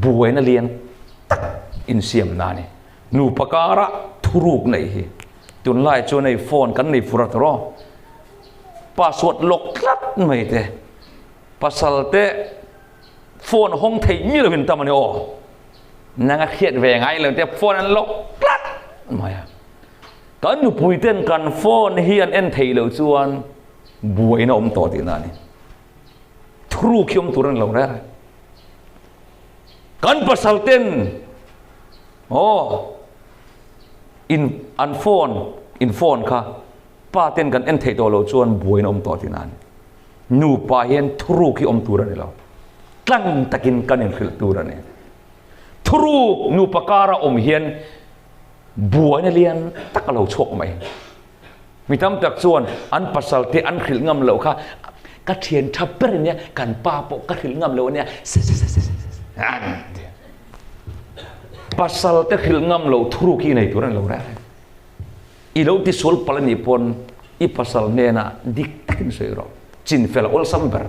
Speaker 1: buaina lian tak in siam na ni nu pakara thuruk nei hi tun lai chu nei phone kan nei furat ro password lok klat mai te pasal te phone hong thei mi lo hin tamani o nàng khiết về ngay lần tiếp phone ăn lốc lát mày kan nu puiten kan phone hian en thei lo chuan buai na om to ti na ni thru khiom turan lo ra kan pasal ten in phone kha pa ten kan en thei to lo chuan buai na om to ti na ni nu pa hian thru khi om turan lo tlang takin kan en khil turan ni thru nu pakara om hian buai na lian tak lo chok mai mi tam tak chuan an pasal te an khil ngam lo kha ka thian thapper nia kan pa po ka khil ngam lo nia pasal te khil ngam lo thru ki nei turan lo ra i lo ti sol palani pon i pasal ne na dik takin soi ro Chinfel ol samber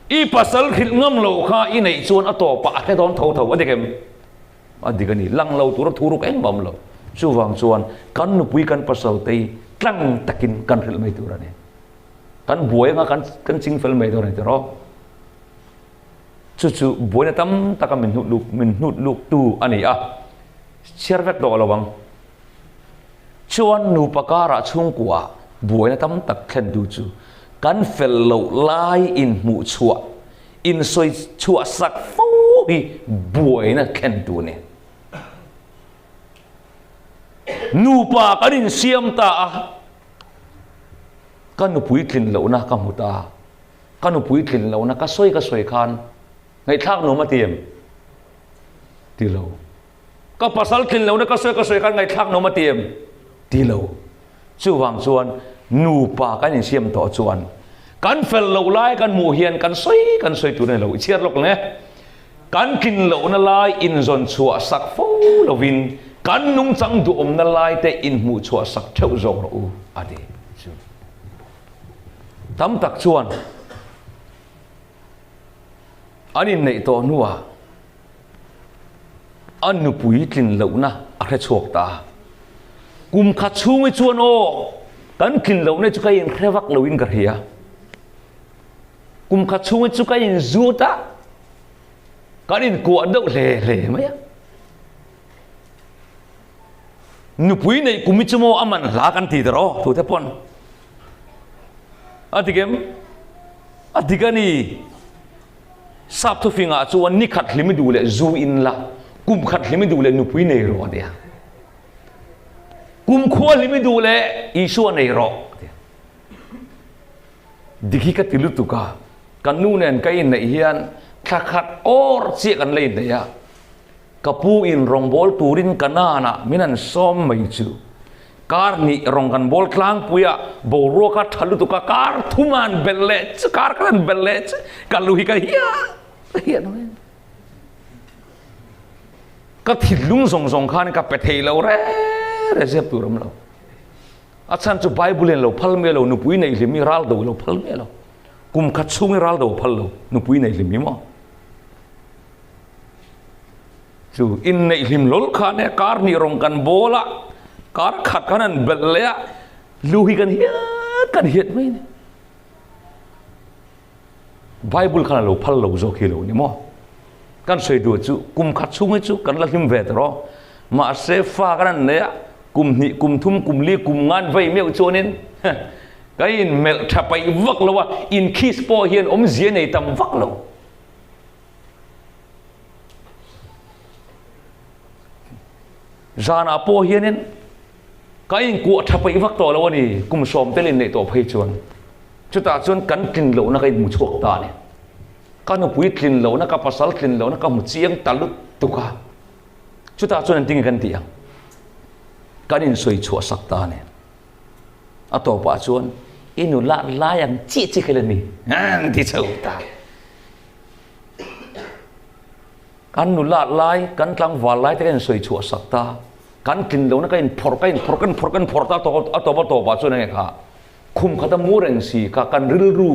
Speaker 1: i pasal khil ngam lo kha i nei chuan ato pa he don tho adikem adigani lang lo tur thuruk eng bam lo chuwang chuan kan nu pui kan pasal te tlang takin kan khil mai turani kan buai nga kan Chinfel mai dorani ro chu buai na tam taka min hut luk tu ani a servek do lawang chuan nu pakara chung kwa buai na tam tak khen du chu kan fel lo lai in mu chua in soi chua sak fo hi buai na khen tu ne nu pa kanin siam ta kan nu pui thlin lo na ka muta kan nu pui thlin lo na ka soi khan ngai thak no ma tiam ti lo ka pasal thlin lo na ka soi khan ngai thak no ma tiam ti lo chuwang chuan nu pa kanin siam to chuan kan fel lo lai kan mu hian kan soi tu ne lo chiat lok ne kan kin lo na lai in zon chua sak fo lovin kan nung chang du om na lai te in mu chua sak theu zo ro u adi tam tak chuan anin nei to nuwa an nu pui tlin lo na a khe chok ta kum kha chung e chuan kan kin lo ne chu kai in khrewak lo in ka hia kum kha chung e chu kai in zuta kan in ko do le mai nu pui nei kumi chumo aman la kan ti ro thu te pon adigani sap thu finga chuan ni khat hlimi du le zu in la kum khat hlimi du le nu pui nei ro dia kum khua hlimi du le isu nei ro dikhi ka tilu tu ka kan nu nen kai nei hian khat or chi kan le nei ya kapu in rong bol turin kanana minan som mai chu kar ni rong kan bol klang puya boro ka thalu tu ka kar thuman belle kar kan belle kaluhi ka hiya no ka thilung song khan ka pethei lo re sep tu ram lo achan chu bible lo phal me lo nu pui nei limi ral do lo phal me lo kum khat chung ral do phal lo nu pui nei limi mo chu in nei lim lol kha ne kar ni rong kan bola kar khat kanan belle luhi kan hiat mai ne bible khan lo phal lo zo khilo ni mo kan soi du chu kum khat chung chu kan la him ve ro ma se fa kan ne kum ni kum thum kum li kum ngan vai meu chonin cái in mel thapai vak lo wa in khis po hian om zia nei tam vak lo zana po hianin cái in ku thapai vak to lo ni kum som telin nei to phei chuan chuta chuan kan tin lo na kai mu chuak ta ne kan nu pui tin lo na ka pasal tin lo na ka mu chiang talut tu ka chuta chuan ting kan tiang kan in soi chua sak ta ne ato pa chuan inu la yang chi khelani an ti chau ta kan nu la lai kan tlang wal lai te kan soi chua sak ta kan tin lo na kan phor ta to pa chuan ne kha khum khata mu reng si ka kan ril ru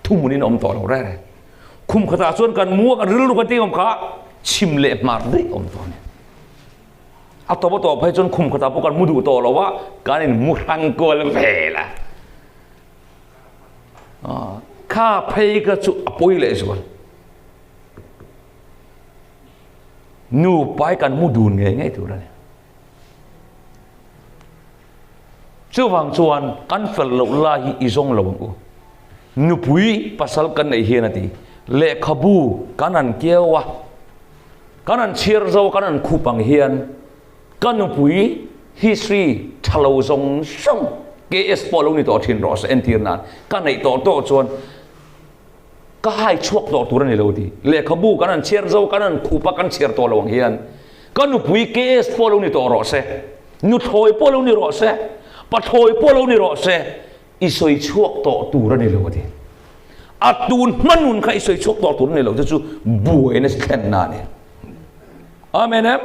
Speaker 1: thumunin om to lo re khum khata chuan kan mu kan ril ru ka ti om kha chim le mar dei om to ne atoba to phai chon khum khata po kan mudu to lo wa kan in mu hang kol ve la kha phai ka chu apoi le chuan นูไปกันมูดูนไงตัวนั้นชื่อวังชวนกันเฟลล์ลาฮิอิจงลงอูนูปุยภาษากันในเฮียนตีเละขบูกันนันเกี่ยววะกันนันเชียร์เจ้ากันนันคูปังเฮียนกันนูปุยhistory ทะเลาะส่งเกสปอลงนี่ต่อทิ้งรอสเอ็นทีนั้นกันในต่อชวนก็ให้ชวกต่อตัวนี่เลยดีเละขบูกันนันเชียร์เจ้ากันนันคูปังกันเชียร์ตัวลงเฮียนกันนูปุยเกสปอลงนี่ต่อรอสนูถอยปอลงนี่รอสปัดถอยปอลงนี่รอสอิสวยชวกต่อตัวนี่เลยดีอัดตูนมันนุนใครสวยชกต่อตุนนี่เราจะจู่บวยในแค่นั้นเนี่ยอาเมนครับ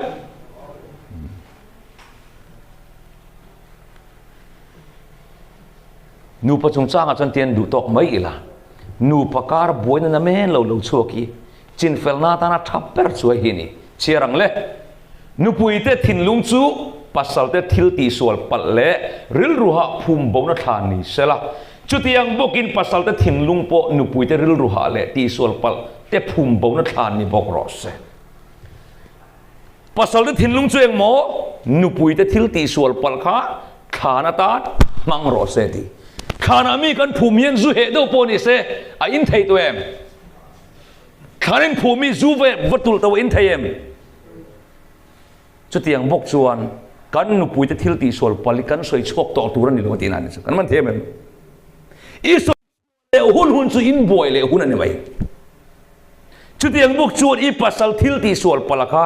Speaker 1: นูประจงจ้างอาจารย์เตียนดูตอกไม่ละนูประกาศบวยนั่นไม่เราชัวกี้จินเฟลนาตานาทับเปิดสวยหินี่เชียรังเล่นูปุยเตทินลุงจู่ปัสสาวะทิลตีสวลปัลเล่ริลรูฮะภูมิบ่าวนัทานีเสละจุดyang bokin pasal te thin lung po nu pui te ril ruha le ti sol pal te phum bo na than ni bok ros pasal te thin lung chueng mo nu pui te thil ti sol pal kha khana ta mang ro se ti khana mi kan phum yen zu he do po ni se a in thei to em khanin phum mi zu ve vatul to in thei emจุดyang bok chuan kan nu pui te thil ti sol pal kan soi chok to turan ni lo ti nan kan man them emอีสุดเลวหุ่นสุอินบวยเลวหุ่นอะไรจุดยังบุกชวนอีปัสสัลทิลตีสวลปลักะ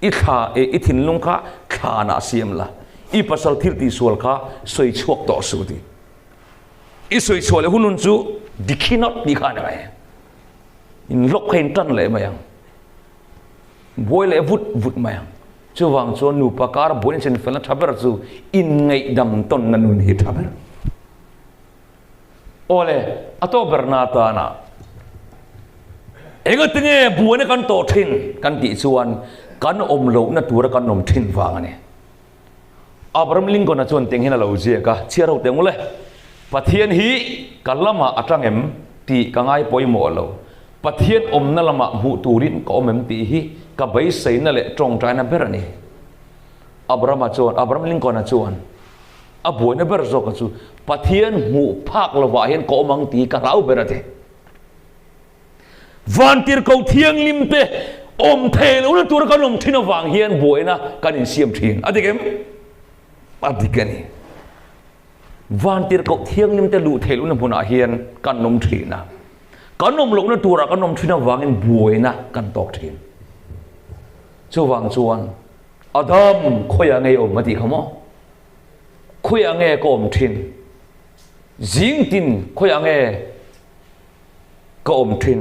Speaker 1: อีขาอีทินลุงค่ะขาหน้าเสียมละอีปัสสัลทิลตีสวลค่ะสวยชวกต่อสู้ดีอีสวยชวเลวหุ่นสุดิคินอตดิขาอะไรอินล็อกเห็นตั้งเลยไหมยังบวยเลววุดไหมยังช่วงชวนนูปากการบวยนี่ฉันฝันทับเบอร์สุอินไงดำต้นนันนุนฮิทับเบอร์oleh atau bernatana ingat ni buana kan totin kan ticuan kan omlo na tura kan nom tin wangani Abraham Lincoln na chuan teng hina lo je ka chiaro teng le pathian hi kalama atangem ti kangai poimo lo pathian omna lama bu turin ko mem ti hi ka bai sei na le trong trai na berani Abraham Lincoln na chuan abuan na berzo ka chu pathian mu phak lawa hian ko mang ti ka rau berate vantir ko thiang limte om thelo na tur ka nom thina wang hian buaina kan in siam thin adigani vantir ko thiang limte lu thelo na buna hian kan nom thina kan nom lo na tur ka nom thina wang in buaina kan tok thin chu wang chuan adam khoya ngei om mati khamo khoya nge ko om thin jing tin khoya nge ko om thin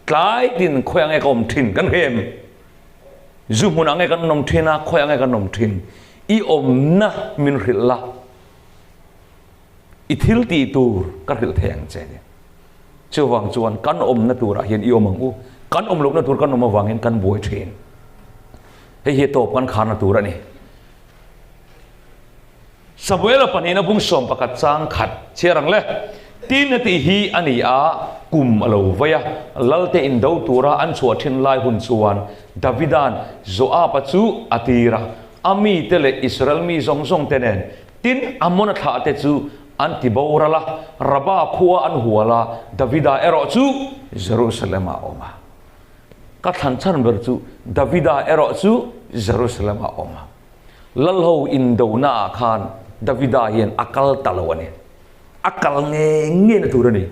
Speaker 1: tlai tin khoya nge ko om thin kan hem zum hun nge kan nom thina khoya nge kan nom thin i om na min rilla i thil ti tur ka ril theng che ne chuwang chuan kan om na tura hian i omang u kan om lok na tur kan om awang hian kan boi thin hei hi top kan khana tura ni Samuel panina bung som pakat sang khat cherang le tin na ti hi ani a kum alo vaya lalte in do tura an chua thin lai hun chuan Davidan zoa pachu atira ami tele Israel mi zong tenen tin amona tha te chu anti borala raba khuwa an huala Davida ero chu Jerusalem a oma ka than chan ber chu Davida ero chu Jerusalem a oma lalho in do na khan Davida hian akal talawani akal nge na turani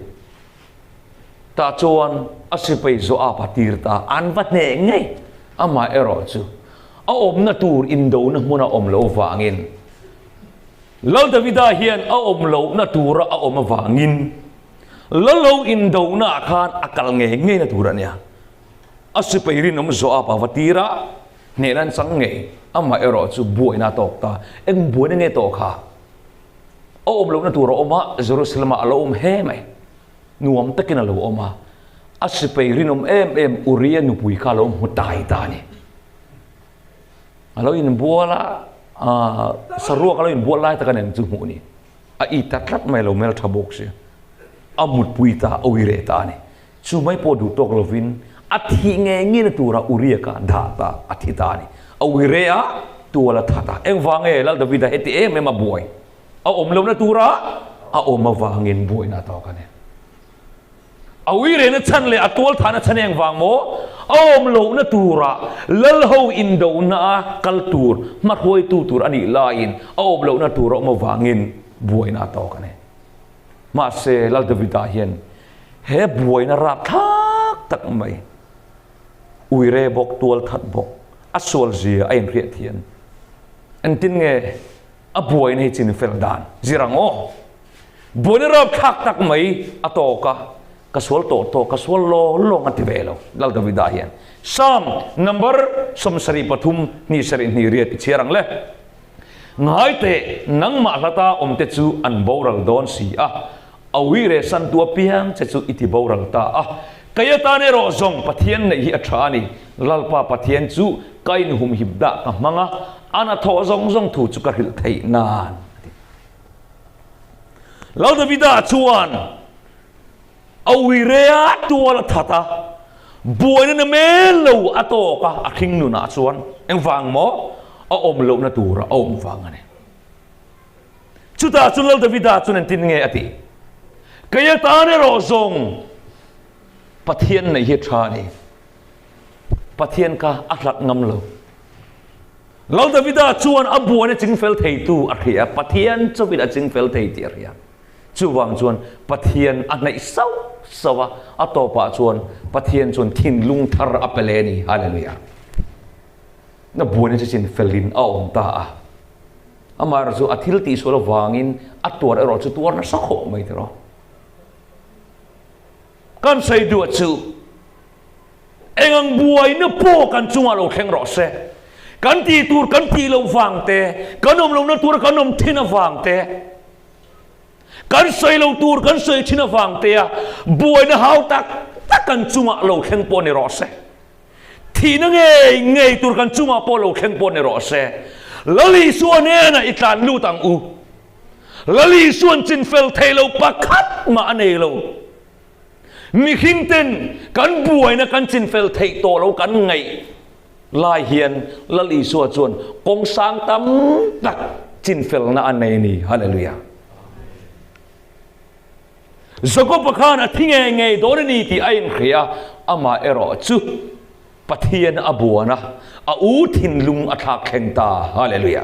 Speaker 1: ta chuan asipai zo apa tirta an vat ne nge ama ero chu a om na tur indo na muna om lo wangin lo Davida hian a om lo na tura a om wangin lo indo na khan akal nge na turania asipai rin om zo apa vatira ne nan sang nge ama ero chu buaina tawkta eng buaina nge to kha om lo na tura oma Jerusalem alo he mai nuam takina lo oma asipai rinom em uria nu pui kha lo mutai ta ni alo in buala sarua alo in buala ta kanen chu mu ni a i tatlat mai lo mel thabok se amut pui ta oire ta ni chu mai po du tok lovin อธิเงี้ยตัวเราอุริยกันด่าตาอธิตานี่เอาวิเรียตัวละท่าตาเอ็งฟังแล้วดาวิดเฮติไม่มาบวยเอาอมลงนะตัวเราเอาอมมาฟังเงินบวยน่าต่อกันเนี่ยเอาวิเรียนฉันเลยอัตัวท่านะฉันเอ็งฟังโมเอาอมลงนะตัวเราเล่าหูอินโดน่าคัลตูร์มาคุยตัวอันนี้ลาอินเอาอมลงนะตัวเรามาฟังเงินบวยน่าต่อกันเนี่ยมาเสแล้วดาวิดเห็นเฮ้บวยน่ารักตักไม่อุยเรบอกตัวทัดบอกอัศวลจีไอ้เรียเทียนอันตินเงอบวยในจินเฟลดานจีรังโอบวยน่ารักตักไม่อโตกะสวลโตกะสวลโลงอันติเวลแล้วดาวิดเห็นซ้ำนัมเบอร์สมสรีปฐุมนี่สรีนี่เรียดจีรังเลยง่ายแต่นังมาลตาอมเตจูอันบอรัลดอนสีเอาวิเรสันตัวเพียงจะจูอิติบอรัลตากายตาเนโรซงปะเทียนในอัฐานีลัลปาปะเทียนจูกายนุหุมหิบดะกับมังอานาทอซงถูจุกหิลไทยนานแล้วดาวิดชวนเอาวิเรตัวละทัตาบวยนั่นเมลูอัตโตกะอัคิงนุนาชวนเอ็งฟังโมเอาอมลูนาตัวเอาอมฟังอันนี้ชุดาชุนแล้วดาวิดชวนตินเงอติกายตาเนโรซงปะเทียนในเหตุการณ์นี้ปะเทียนก็อักลักงำเราเราดาวิดชวนอับบัวเนี่ยจึงเฟลเทตูอักเรียปะเทียนจะวิดจึงเฟลเทตีอักเรียจูวังชวนปะเทียนอันไหนเศร้าสวะอัตโตปะชวนปะเทียนชวนทินลุงทาร์อัปเปเลนีฮาเลลูยานับบัวเนี่ยจะจึงเฟลินเอาองตาอามาร์จูอัติลตีสุรวางินอัตตัวเราจะตัวนั้นสักข้อไม่ถึงหรอกันใส่ดูจูเอ็งบวยเนี่ยโปกันจุงเราแข่งรอเสกันตีตูร์กันตีเราฟังเตะกันนมลงนั่นตูร์กันนมทินฟังเตะกันใส่เราตูร์กันใส่ทินฟังเตะบวยเนี่ยหาวตักกันจุงเราแข่งปนในรอเสทีนั่งไงตูร์กันจุงปนเราแข่งปนในรอเสแล้วลีส่วนเนี่ยนะอีกการลู่ตังอูแล้วลีส่วนจินเฟลเทเราปักคัดมาอันเอเรามีขิงเต้นกันบวยนะกันจินเฟลเทโตเรากันไงลายเฮียนละลีสัวจวนกงสางตำตักจินเฟลนะอันในนี้ฮาเลลูยาสกปรกนะทิ้งไงโดนนี่ที่ไอ้เขียอามาเอรอจูปะเทียนอบัวนะอูทินลุงอัฐาเข่งตาฮาเลลูยา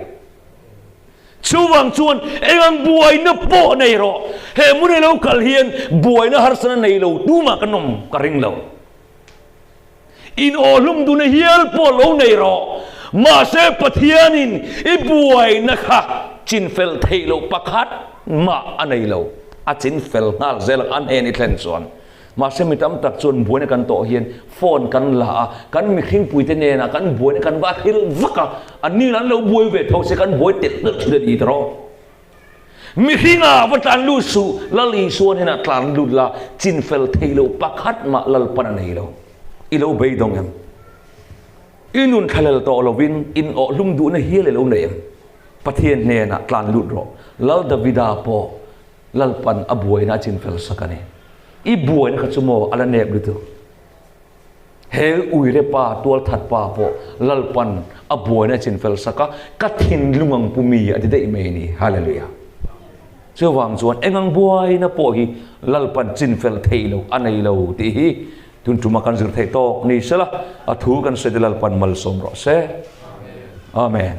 Speaker 1: ชูวังชวนเอ็งบวยนะโปในรอเฮมุนเราคัลเฮียนบวยนะฮาร์สนาในเราดูมากันนมกระริงเราอินโอลุมดูในเฮียลโปเราในรอมาเซปะเทียนินอีบวยนะคะจินเฟลเทโลปักฮัดมาอันในเราอาจินเฟลนาเซลอันเอนิเทนซอนมาเซมิตามตักชวนบวยในกันโตเฮียนฟอนกันละกันมีขิงปุยเตเนนะกันบวยในกันบ้าฮิลวักอันนี้นั้นเราบวยเวทเขาเสกันบวยติดตึกเดือดอีตรอมีขิงวัตานลูสูละลีส่วนนะตานลูละจินเฟลเทโลปักฮัดมาลัลปนันในเราอีเราเบยดงเอ็มอินุนทะเลโตเราวินอินอลุมดูในเฮียเลยเราเนี่ยปะเทียนเนี่ยนะตานลูดรอลัลดาวิดาโปลัลปันอบวยนะจินเฟลสักเนี่ยอีบวยนะขจโมอะไรเนี่ยดูตัวเฮอุยเรปาตัวถัดปาโปลัลปันอบวยนะจินเฟลสักกัดหินลุงปุมีอดีตอิเมนีฮาเลลูยาเชื่อวังส่วนเอ็งบวยนะโปฮีลัลปันจินเฟลเทโลอันนี้เราที่ฮีทุนจุมากันสิร์เทโตนี่เสละอัฐูกันเสด็จลัลปันมัลสมรสเซอาเมน